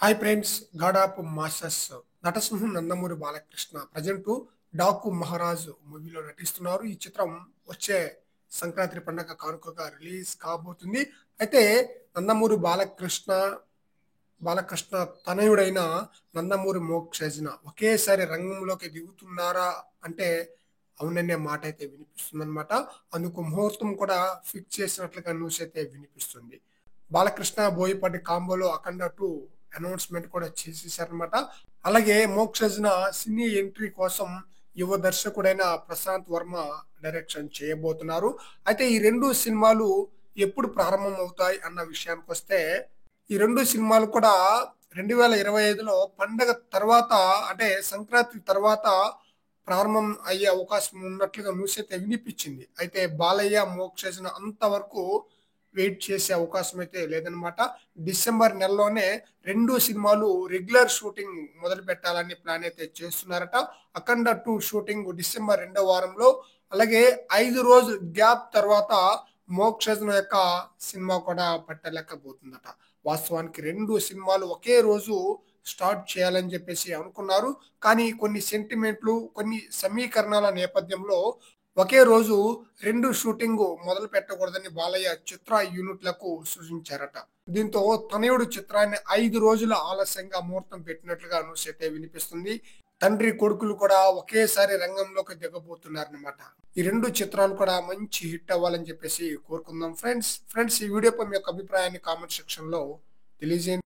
Hi friends, God of masters నటసింహం Nandamuri Balakrishna present Daaku Maharaaj మూవీలో నటిస్తున్నారు. ఈ చిత్రం వచ్చే సంక్రాంతి పండగ కానుకగా రిలీజ్ కాబోతుంది. అయితే నందమూరి బాలకృష్ణ తనయుడైన నందమూరి మోక్షజ్న ఒకేసారి రంగంలోకి దిగుతున్నారా అంటే అవుననే మాట అయితే వినిపిస్తుందన్నమాట. అందుకు ముహూర్తం కూడా ఫిక్స్ చేసినట్లుగా న్యూస్ అయితే వినిపిస్తుంది. బాలకృష్ణ బోయపాటి కాంబోలో అఖండ 2 అనౌన్స్‌మెంట్ కూడా చేసేసారనమాట. అలాగే 'మోక్షజ్న' సినీ ఎంట్రీ కోసం యువ దర్శకుడైన ప్రశాంత్ వర్మ డైరెక్షన్ చేయబోతున్నారు. అయితే ఈ 2 సినిమాలు ఎప్పుడు ప్రారంభమవుతాయి అన్న విషయానికొస్తే, ఈ 2 సినిమాలు కూడా 2025లో పండగ తర్వాత అంటే సంక్రాంతి తర్వాత ప్రారంభం అయ్యే అవకాశం ఉన్నట్లుగా న్యూస్ అయితే వినిపిచ్చింది. అయితే బాలయ్య, మోక్షజ్న అంతవరకు వెయిట్ చేసే అవకాశం అయితే లేదనమాట. డిసెంబర్ నెలలోనే 2 సినిమాలు రెగ్యులర్ షూటింగ్ మొదలుపెట్టాలని ప్లాన్ అయితే చేస్తున్నారట. 'అఖండ 2' షూటింగ్ డిసెంబర్ రెండో వారంలో, అలాగే 5 రోజులు గ్యాప్ తర్వాత 'మోక్షజ్న' యొక్క సినిమా కూడా పట్టలేకపోతుందట. వాస్తవానికి 2 సినిమాలు ఒకే రోజు స్టార్ట్ చేయాలని చెప్పేసి అనుకున్నారు. కానీ కొన్ని సెంటిమెంట్లు, కొన్ని సమీకరణాల నేపథ్యంలో ఒకే రోజు 2 షూటింగు మొదలు పెట్టకూడదని బాలయ్య చిత్ర యూనిట్‌లకు సూచించారట. దీంతో తనయుడు చిత్రాన్ని 5 రోజుల ఆలస్యంగా ముహూర్తం పెట్టినట్లుగా న్యూస్ అయితే వినిపిస్తుంది. తండ్రి, కొడుకులు కూడా ఒకేసారి రంగంలోకి దిగబోతున్నారన్నమాట. ఈ 2 చిత్రాలు కూడా మంచి హిట్ అవ్వాలని చెప్పేసి కోరుకుందాం ఫ్రెండ్స్. ఈ వీడియోపై మీ యొక్క అభిప్రాయాన్ని కామెంట్ సెక్షన్‌లో తెలియజేయండి.